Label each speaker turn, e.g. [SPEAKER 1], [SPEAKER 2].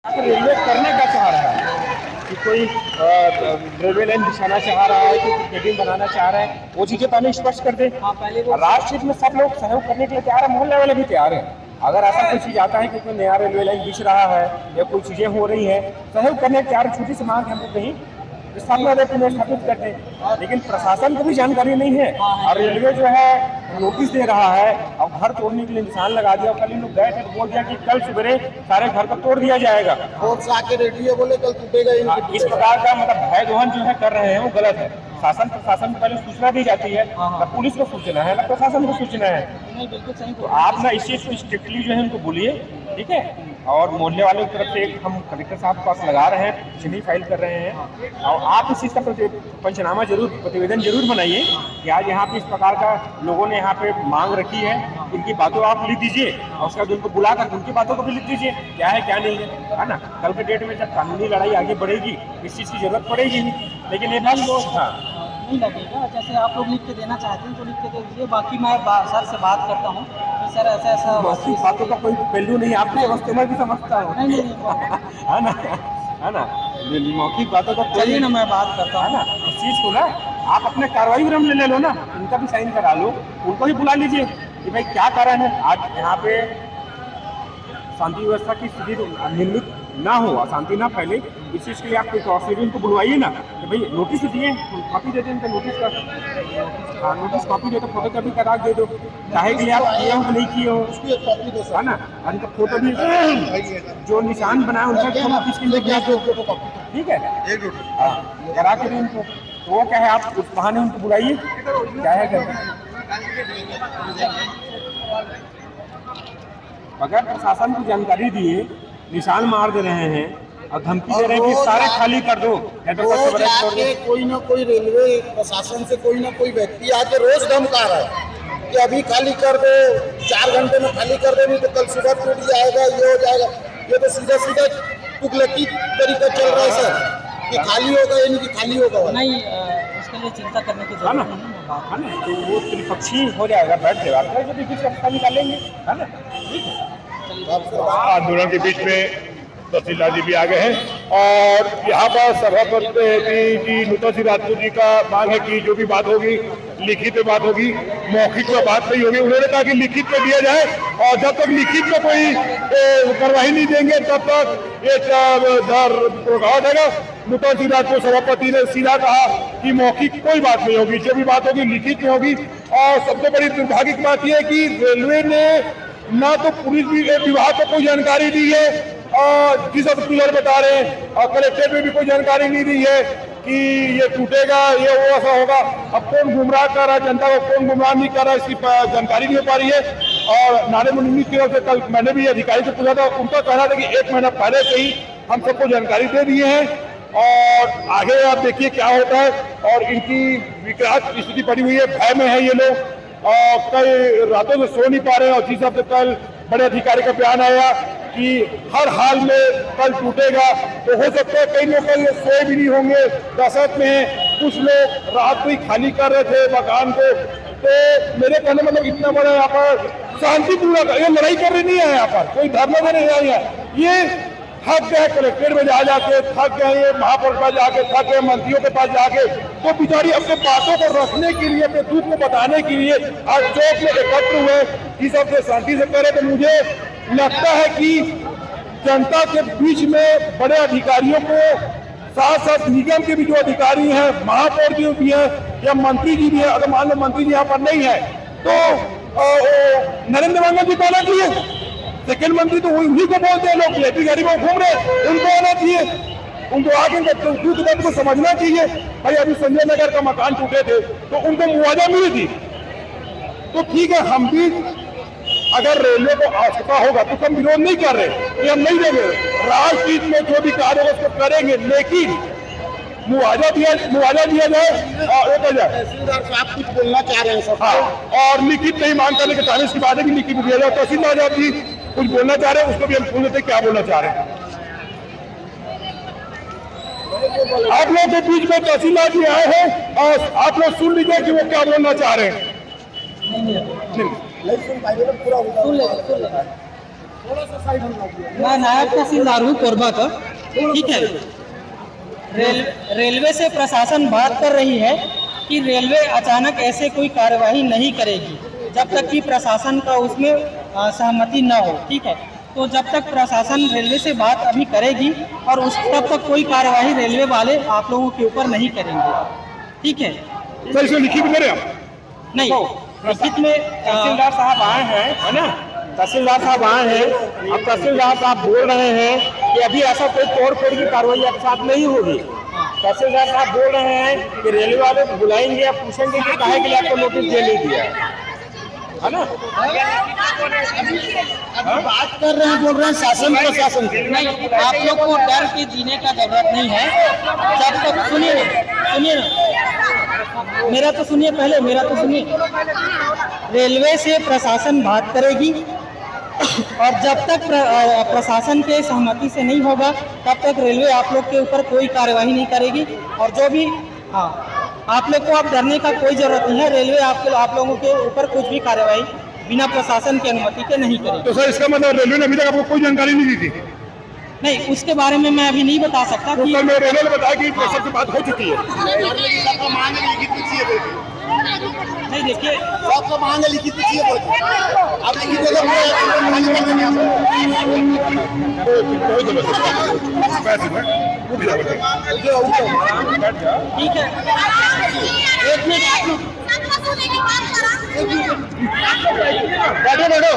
[SPEAKER 1] Railway करना क्या चाह रहा है कि कोई रेलवे लाइन बिछाना चाह रहा है, कि केबिन बनाना चाह रहा है, वो चीजें पहले स्पष्ट कर दे।
[SPEAKER 2] पहले वो
[SPEAKER 1] राष्ट्र में सब लोग सहयोग करने के लिए तैयार है, मोहल्ले वाले भी तैयार है। अगर ऐसा कोई चीज आता है कि कोई नया रेलवे लाइन बिछ रहा है या कोई चीजें हो रही है, सहयोग करने के तैयार। छोटी सी मांग हमको कहीं स्थापना देते हैं, स्थापित करते हैं, लेकिन प्रशासन को भी जानकारी नहीं है। और रेलवे जो है नोटिस दे रहा है और घर तोड़ने के लिए निशान लगा दिया। कल इन लोग गए थे तो बोल दिया कि कल सवेरे सारे घर को तोड़ दिया जाएगा।
[SPEAKER 3] और आके रेडी है, बोले कल टूटेगा ही।
[SPEAKER 1] इस प्रकार का मतलब भय दोहन जो है कर रहे हैं वो गलत है। शासन प्रशासन को पहले सूचना दी जाती है, न पुलिस को सूचना है न प्रशासन को सूचना है।
[SPEAKER 2] नहीं, बिल्कुल सही।
[SPEAKER 1] तो आप ना इस चीज को स्ट्रिक्टली जो है उनको बोलिए, ठीक है। और मोहल्ले वालों की तरफ से एक हम कलेक्टर साहब के पास लगा रहे हैं, पिटीशन फाइल कर रहे हैं। और आप इस चीज़ का पंचनामा जरूर, प्रतिवेदन जरूर बनाइए कि आज यहाँ पे इस प्रकार का लोगों ने यहाँ पे मांग रखी है। उनकी बातों आप लिख दीजिए और उसके बाद उनको बुलाकर उनकी बातों को भी लिख दीजिए, क्या है क्या नहीं है ना। कल के डेट में जब कानूनी लड़ाई आगे बढ़ेगी इस चीज़ की जरूरत पड़ेगी। लेकिन ये बात लोग
[SPEAKER 2] नहीं लगेगा। जैसे आप लोग लिख के देना चाहते हैं तो लिख के दे दीजिए। बाकी मैं सर से बात करता हूँ कि सर ऐसा ऐसा
[SPEAKER 1] मौखिक बातों का कोई पहलू नहीं, आपको कस्टमर भी समझता हो।
[SPEAKER 2] नहीं
[SPEAKER 1] है ना, है ना। मौखिक बातों का
[SPEAKER 2] चलिए ना, मैं बात करता हूँ
[SPEAKER 1] ना इस चीज़ को ना। आप अपने कार्रवाई में ले लो ना, उनका भी साइन करा लो, उनको भी बुला लीजिए कि भाई क्या कारण है आज यहाँ पे शांति व्यवस्था की स्थिति निर्मित ना हो, अशांति ना फैले। इस चीज़ के लिए आप कोई प्रोसीजर उनको बुलवाइए ना कि भाई नोटिस दिए, कॉपी दे दें उनका नोटिस का। हाँ, नोटिस कॉपी दे दो, फोटो कॉपी करा दे दो, चाहे कि आप किए हो कि नहीं किए हो, है ना। उनका फोटो भी जो निशान बनाए उनका भी ठीक है, करा के दें उनको। तो वो क्या है, आप उस बहाने उनको बुलाइए, क्या है अगर प्रशासन को जानकारी दिए निशान मार दे रहे हैं और धमकी दे रहे हैं कि सारे खाली कर दो।
[SPEAKER 3] रोज आके कोई ना कोई रेलवे प्रशासन से कोई ना कोई व्यक्ति आके रोज धमका रहा है कि अभी खाली कर दो, 4 घंटे में खाली कर दो, नहीं तो कल सुबह टूट जाएगा, ये हो जाएगा। ये तो सीधा सीधा तुगलकी तरीका चल रहा है सर कि खाली होगा यानी कि खाली होगा।
[SPEAKER 2] नहीं, इसके लिए चिंता करने की जरूरत नहीं है।
[SPEAKER 1] तो वो त्रिपक्षीय हो जाएगा, बैठ जाएगा, जो बीच रास्ता निकालेंगे, है ना। ठीक है,
[SPEAKER 4] आंदोलन के बीच में तहसीलदार जी भी आ गए हैं और यहाँ पर सभापति जी नूतन सिंह राजपूत जी का मांग है कि जो भी बात होगी लिखित में बात होगी, मौखिक में बात नहीं होगी। उन्होंने कहा कि लिखित में दिया जाए और जब तक लिखित में कोई कार्रवाई नहीं देंगे तब तक ये हो जाएगा। नूतन सिंह राजपूत सभापति ने सीधा कहा कि मौखिक कोई बात नहीं होगी, जो भी बात होगी लिखित में होगी। और सबसे बड़ी दुर्भाग्य की बात यह है कि रेलवे ने ना तो पुलिस विभाग को कोई जानकारी दी है और जिस क्लियर बता रहे हैं, और कलेक्टर में भी कोई जानकारी नहीं दी है कि ये टूटेगा, ये वो ऐसा होगा। अब कौन गुमराह कर रहा है जनता को, कौन गुमराह नहीं कर रहा है, इसकी जानकारी नहीं हो पा रही है। और नारे मुनीम की ओर से कल मैंने भी अधिकारी से पूछा था, उनका कहना था कि 1 महीना पहले से ही हम सबको जानकारी दे दिए हैं और आगे आप देखिए क्या होता है। और इनकी विकराल स्थिति पड़ी हुई है, भय में है ये लोग और कई रातों में सो नहीं पा रहे हैं। और जिस हिसाब से कल बड़े अधिकारी का बयान आया कि हर हाल में कल टूटेगा, तो हो सकता है कई लोग कल सोए भी नहीं होंगे, दहशत में है। कुछ लोग रात को ही खाली कर रहे थे मकान को। तो मेरे कहने मतलब इतना बड़ा यहाँ पर शांतिपूर्वक, ये लड़ाई कर रही नहीं है, यहाँ पर कोई धरना देने नहीं है। ये थक गए कलेक्टर में जा जाके, थक गए ये महापौर के पास जाके, थक गए मंत्रियों के पास जाके, तो बेचारी अपने बातों को रखने के लिए, अपने दुख को बताने के लिए आज चौक में एकत्र हुए, इस सबसे शांति से करे। तो मुझे लगता है कि जनता के बीच में बड़े अधिकारियों को, साथ साथ निगम के भी जो अधिकारी हैं, महापौर जी भी हैं या मंत्री जी भी हैं, अगर मान लो मंत्री जी यहाँ पर नहीं है तो नरेंद्र मंगल जी को आना चाहिए। सेकेंड मंत्री तो उन्हीं को बोलते हैं, लोग लेटी गाड़ी में घूम रहे, उनको आना चाहिए, उनको आगे बात को समझना चाहिए। भाई अभी संजय नगर का मकान टूटे थे तो उनको मुआवजा मिली थी, तो ठीक है, हम भी अगर रेलवे को आवश्यकता होगा तो हम विरोध नहीं कर रहे कि हम नहीं देंगे, राजनीति में जो भी कार्य होगा उसको करेंगे, लेकिन मुआवजा दिया जाए और
[SPEAKER 3] तहसीलदार साहब कुछ बोलना चाह रहे हैं सब।
[SPEAKER 4] हाँ, और लिखित नहीं मांग करने के टाइम इसकी बात है कि लिखित दिया जाए। तहसीलदार साहब जी कुछ बोलना चाह रहे हैं, उसको भी हम सुन लेते क्या बोलना चाह रहे हैं। आप लोगों के बीच में तहसीलदार जी आए हैं और आप लोग सुन लीजिए कि वो क्या बोलना चाह रहे हैं।
[SPEAKER 2] नहीं, सुन ले। मैं नायब तहसीलदार हूँ कोरबा का, ठीक है। रेलवे से प्रशासन बात कर रही है कि रेलवे अचानक ऐसे कोई कार्यवाही नहीं करेगी जब तक कि प्रशासन का उसमें सहमति न हो, ठीक है। तो जब तक प्रशासन रेलवे से बात अभी करेगी और तब तक कोई कार्यवाही रेलवे वाले आप लोगों के ऊपर नहीं करेंगे, ठीक है।
[SPEAKER 4] सर इसमें लिखित में करें आप?
[SPEAKER 2] नहीं, लिखित में
[SPEAKER 1] तहसीलदार साहब आए हैं, है ना, तहसीलदार साहब आए हैं। अब तहसीलदार साहब बोल रहे हैं कि अभी ऐसा कोई तोड़ फोड़ की कार्रवाई आपके साथ नहीं होगी। तहसीलदार साहब बोल रहे हैं कि रेलवे वाले को बुलाएंगे या पूछेंगे कि काहे के लिए आपको नोटिस दे नहीं दिया, है ना।
[SPEAKER 3] अभी बात कर रहे हैं, बोल रहे हैं शासन प्रशासन से।
[SPEAKER 2] नहीं, आप लोग को डर के जीने का जरूरत नहीं है। जब तक सुनिए मेरा तो सुनिए, पहले मेरा तो सुनिए। रेलवे से प्रशासन बात करेगी और जब तक प्रशासन के सहमति से नहीं होगा तब तक रेलवे आप लोग के ऊपर कोई कार्यवाही नहीं करेगी। और जो भी आप लोग को अब डरने का कोई जरूरत नहीं है। रेलवे आप लोगों के ऊपर कुछ भी कार्यवाही बिना प्रशासन की अनुमति के नहीं करेगी।
[SPEAKER 4] तो सर इसका मतलब रेलवे ने अभी तक आपको कोई जानकारी नहीं दी थी?
[SPEAKER 2] नहीं, उसके बारे में मैं अभी नहीं बता सकता
[SPEAKER 4] तो
[SPEAKER 2] कि
[SPEAKER 4] कल रेलवे ने बताया कि प्रशासन से बात हो चुकी है।
[SPEAKER 2] नहीं, देखिए
[SPEAKER 3] आपका मांग है लिखित चाहिए आप लिखित
[SPEAKER 2] ठीक है, एक मिनट
[SPEAKER 3] बैठो बैठो